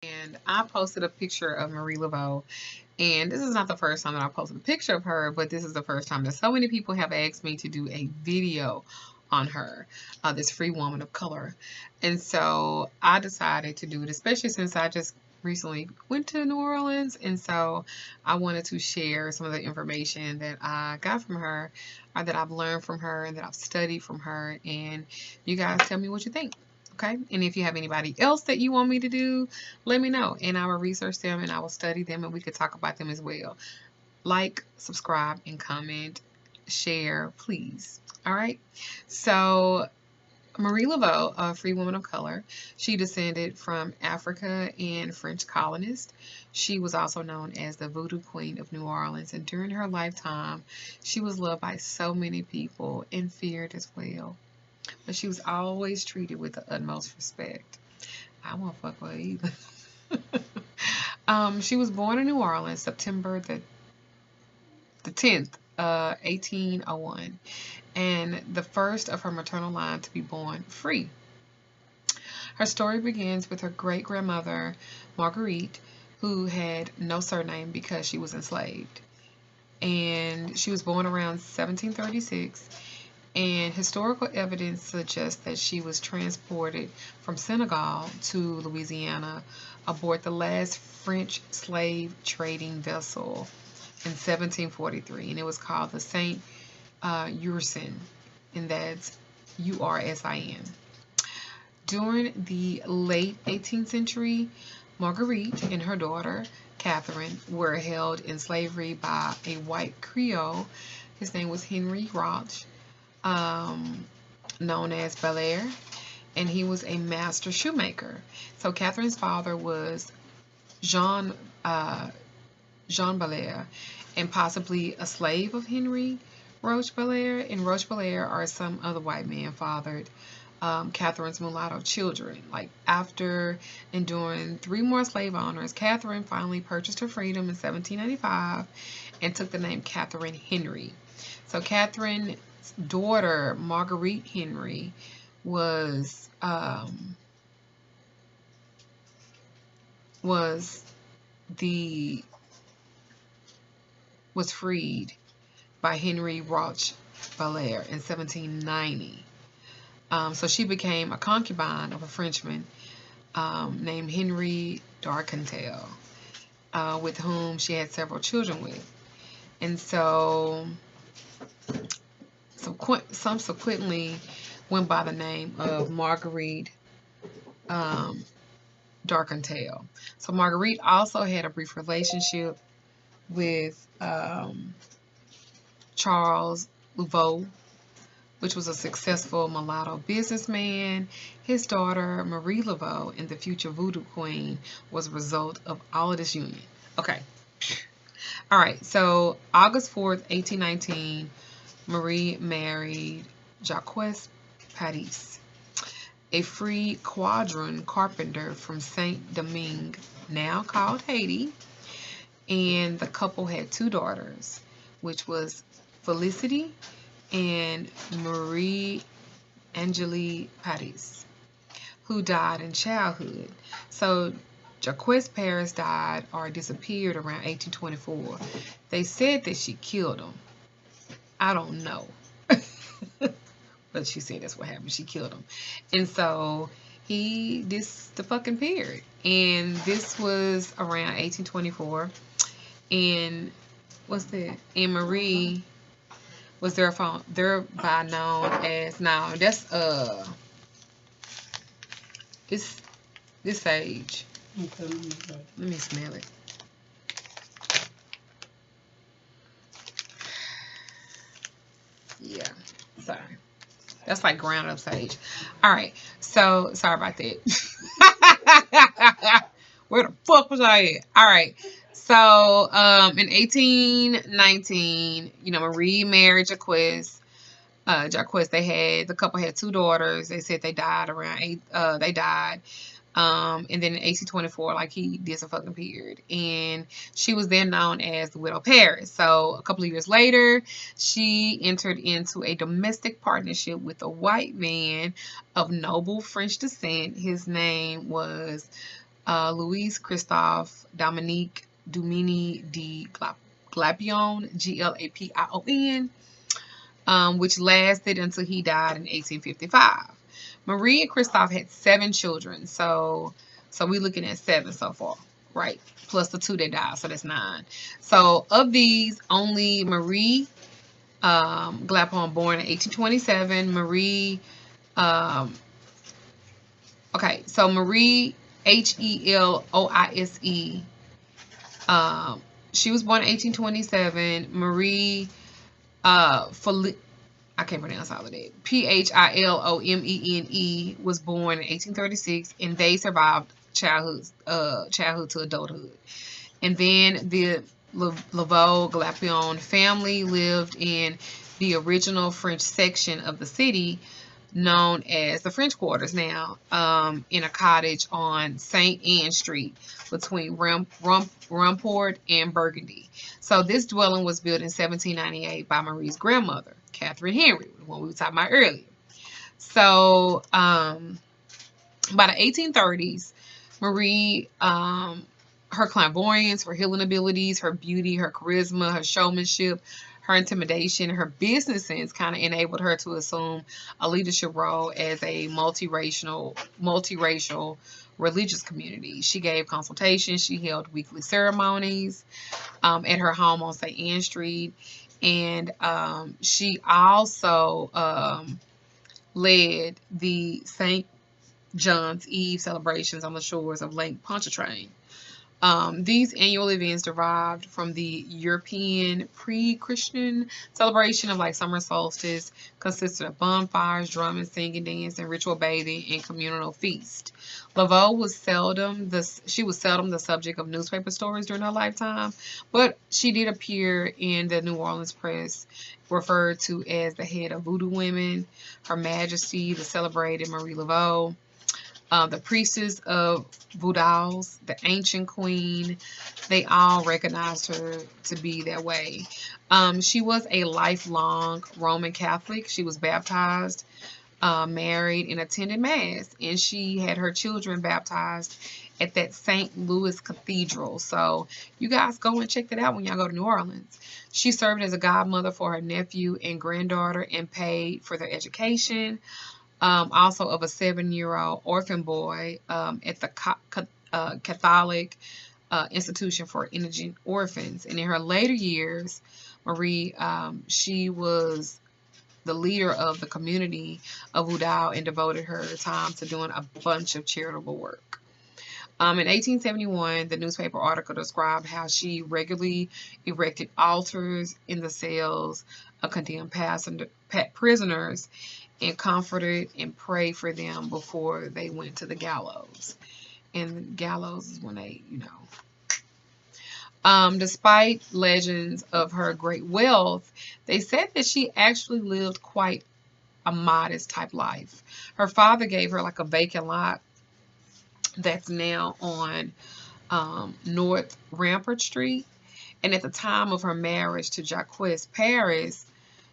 And I posted a picture of Marie Laveau. And this is not the first time that I posted a picture of her, but this is the first time that so many people have asked me to do a video on her, this free woman of color. And so I decided to do it, especially since I just recently went to New Orleans. And so I wanted to share some of the information that I got from her, or that I've learned from her, and that I've studied from her. And you guys tell me what you think. Okay, and if you have anybody else that you want me to do, let me know, and I will research them and I will study them, and we could talk about them as well. Like, subscribe, and comment, share, please. All right. So Marie Laveau, a free woman of color, she descended from Africa and French colonists. She was also known as the Voodoo Queen of New Orleans, and during her lifetime, she was loved by so many people and feared as well. But she was always treated with the utmost respect. I won't fuck with her either. She was born in New Orleans, September the 10th, 1801, and the first of her maternal line to be born free. Her story begins with her great-grandmother, Marguerite, who had no surname because she was enslaved. And she was born around 1736. And historical evidence suggests that she was transported from Senegal to Louisiana aboard the last French slave trading vessel in 1743, and it was called the Saint Ursin, and that's Ursin. During the late 18th century, Marguerite and her daughter, Catherine, were held in slavery by a white Creole. His name was Henri Roch, known as Belair, and he was a master shoemaker. So Catherine's father was Jean Belair, and possibly a slave of Henry Roch Belair. And Roch Belair are some other white man fathered Catherine's mulatto children. Like, after enduring 3 more slave owners, Catherine finally purchased her freedom in 1795 and took the name Catherine Henry. So Catherine's daughter, Marguerite Henry, was freed by Henri Roch Belair in 1790. So she became a concubine of a Frenchman named Henri d'Arcantel, with whom she had several children with. And so subsequently went by the name of Marguerite d'Arcantel. So Marguerite also had a brief relationship with Charles Laveau, which was a successful mulatto businessman. His daughter, Marie Laveau, and the future Voodoo Queen, was a result of all of this union. Okay. All right. So August 4th, 1819, Marie married Jacques Paris, a free quadroon carpenter from Saint-Domingue, now called Haiti. And the couple had 2 daughters, which was Felicite and Marie-Angelie Paris, who died in childhood. So Jacques Paris died or disappeared around 1824. They said that she killed him. I don't know. But she said that's what happened. She killed him. And so the fucking period. And this was around 1824. And what's that? And Marie was thereby known as, now that's this sage. Okay, let me smell it. Yeah, sorry. That's like ground up sage. All right, so sorry about that. Where the fuck was I at? All right. So, in 1819, Marie married Jacques. The couple had 2 daughters. They said they died and then in 1824, like, he disappeared. And she was then known as the Widow Paris. So a couple of years later, she entered into a domestic partnership with a white man of noble French descent. His name was Louis-Christophe, Dominic, Dumini de Glapion, Glapion, which lasted until he died in 1855. Marie and Christophe had 7 children, so we're looking at 7 so far, right? Plus the 2 that died, so that's 9. So of these, only Marie Glapion, born in 1827, Marie, okay, so Marie Heloise, she was born in 1827. Marie I can't pronounce all of that. Philomene was born in 1836, and they survived childhood to adulthood. And then the Laveau Glapion family lived in the original French section of the city, known as the French Quarters now, in a cottage on St. Anne Street between Rumport and Burgundy. So this dwelling was built in 1798 by Marie's grandmother, Catherine Henri, the one we were talking about earlier. So by the 1830s, Marie, her clairvoyance, her healing abilities, her beauty, her charisma, her showmanship, her intimidation, her business sense kind of enabled her to assume a leadership role as a multiracial religious community. She gave consultations. She held weekly ceremonies at her home on St. Anne Street. And she also led the St. John's Eve celebrations on the shores of Lake Pontchartrain. These annual events derived from the European pre-Christian celebration of like summer solstice, consisted of bonfires, drumming, singing, dancing, ritual bathing, and communal feast. Laveau was seldom the subject of newspaper stories during her lifetime, but she did appear in the New Orleans press, referred to as the head of Voodoo women, Her Majesty, the celebrated Marie Laveau, the priestess of Voodoo, the ancient queen. They all recognized her to be that way. She was a lifelong Roman Catholic. She was baptized, married, and attended Mass. And she had her children baptized at that St. Louis Cathedral. So you guys go and check that out when y'all go to New Orleans. She served as a godmother for her nephew and granddaughter and paid for their education. Also of a 7-year-old orphan boy at the Catholic Institution for Indigent Orphans. And in her later years, Marie, she was the leader of the community of Voodoo and devoted her time to doing a bunch of charitable work. In 1871, the newspaper article described how she regularly erected altars in the cells of condemned prisoners and comforted and prayed for them before they went to the gallows. And the gallows is when they, despite legends of her great wealth, they said that she actually lived quite a modest type life. Her father gave her like a vacant lot that's now on North Rampart Street. And at the time of her marriage to Jacques Paris,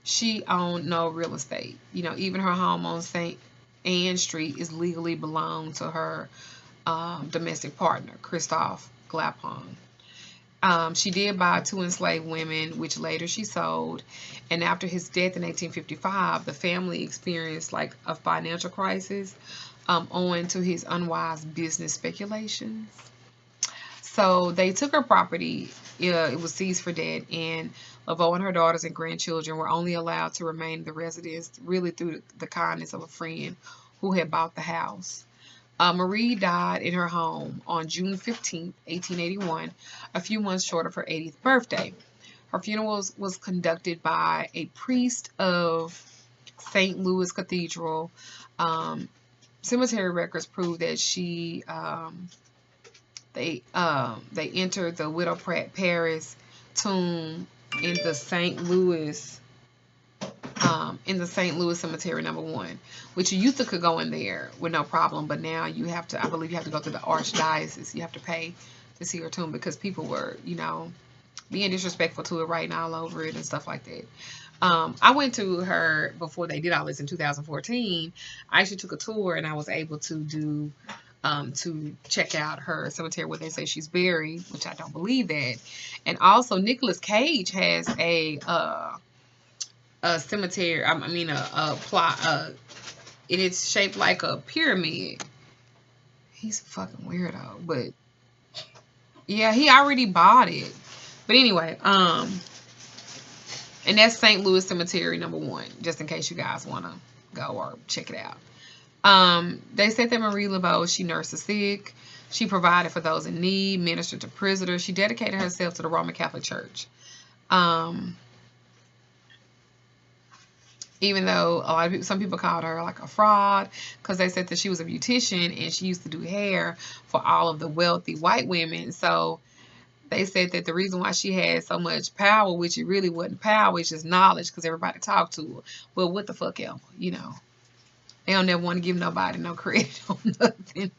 she owned no real estate. Even her home on St. Anne Street is legally belonged to her domestic partner, Christophe Glapion. She did buy 2 enslaved women, which later she sold. And after his death in 1855, the family experienced like a financial crisis owing to his unwise business speculations. So they took her property. It was seized for debt, and Laveau and her daughters and grandchildren were only allowed to remain in the residence really through the kindness of a friend who had bought the house. Marie died in her home on June 15, 1881, a few months short of her 80th birthday. Her funeral was conducted by a priest of St. Louis Cathedral. Cemetery records prove that they entered the widow Paris tomb in the St. Louis Cemetery number 1, which you used to could go in there with no problem, but now I believe you have to go through the Archdiocese. You have to pay to see her tomb because people were, being disrespectful to it, writing all over it and stuff like that. I went to her before they did all this in 2014. I actually took a tour and I was able to do to check out her cemetery where they say she's buried, which I don't believe that. And also, Nicolas Cage has a cemetery. I mean, a plot. And it's shaped like a pyramid. He's a fucking weirdo, but yeah, he already bought it. But anyway, and that's St. Louis Cemetery #1, just in case you guys want to go or check it out. They said that Marie Laveau, she nursed the sick, she provided for those in need, ministered to prisoners, she dedicated herself to the Roman Catholic Church. Even though a lot of people, some people called her like a fraud because they said that she was a beautician and she used to do hair for all of the wealthy white women. So they said that the reason why she had so much power, which it really wasn't power, it's just knowledge because everybody talked to her. Well, what the fuck ever, you know. They don't never want to give nobody no credit on nothing.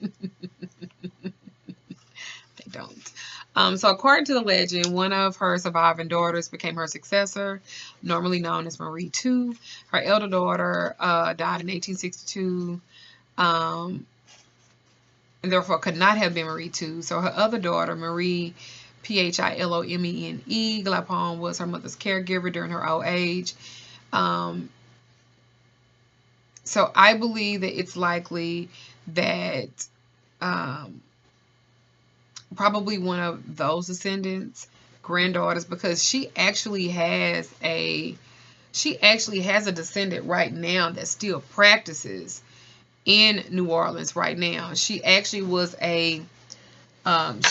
They don't. So according to the legend, one of her surviving daughters became her successor, normally known as Marie II. Her elder daughter died in 1862, and therefore could not have been Marie II. So her other daughter, Marie, Philomene, Glapion, was her mother's caregiver during her old age. So I believe that it's likely that probably one of those descendants, granddaughters, because she actually has a descendant right now that still practices in New Orleans right now. She actually was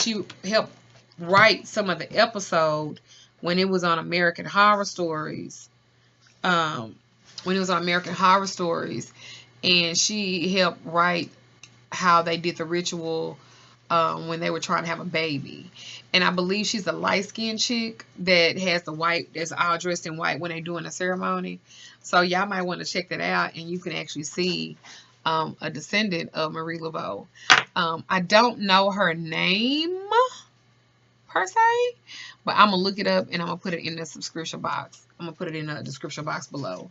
she helped write some of the episode when it was on American Horror Stories. And she helped write how they did the ritual when they were trying to have a baby. And I believe she's a light-skinned chick that has the white, that's all dressed in white when they're doing the ceremony. So y'all might want to check that out, and you can actually see a descendant of Marie Laveau. I don't know her name per se, but I'm going to look it up and I'm going to put it in the description box. I'm going to put it in the description box below.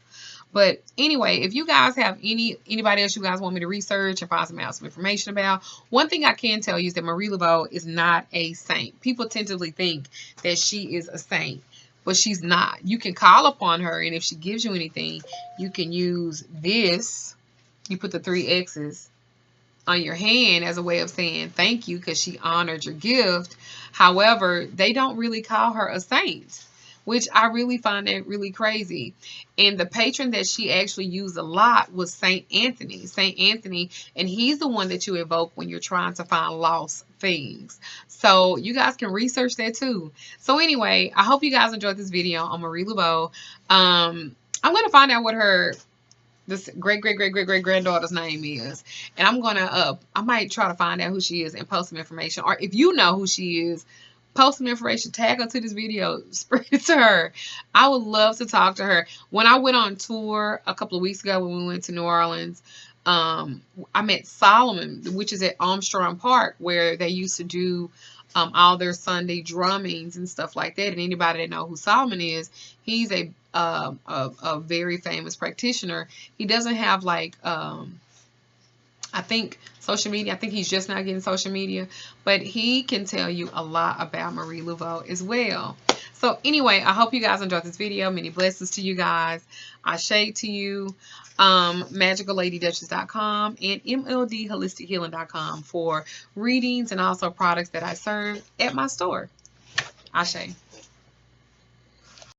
But anyway, if you guys have anybody else you guys want me to research and find some information about, one thing I can tell you is that Marie Laveau is not a saint. People tentatively think that she is a saint, but she's not. You can call upon her, and if she gives you anything, you can use this. You put the 3 X's on your hand as a way of saying thank you because she honored your gift. However, they don't really call her a saint, which I really find that really crazy. And the patron that she actually used a lot was Saint Anthony. Saint Anthony, and he's the one that you evoke when you're trying to find lost things. So you guys can research that too. So anyway, I hope you guys enjoyed this video on Marie Laveau. I'm going to find out what her great granddaughter's name is, and I'm gonna I might try to find out who she is and post some information, or if you know who she is, post some information, tag her to this video, spread it to her. I would love to talk to her. When I went on tour a couple of weeks ago when we went to New Orleans, I met Solomon, which is at Armstrong Park, where they used to do all their Sunday drummings and stuff like that. And anybody that know who Solomon is, he's a very famous practitioner. He doesn't have like I think social media. I think he's just now getting social media, but he can tell you a lot about Marie Laveau as well. So anyway, I hope you guys enjoyed this video. Many blessings to you guys. I shade to you. MagicalLadyDuchess.com and MLDHolisticHealing.com for readings and also products that I serve at my store. I shade.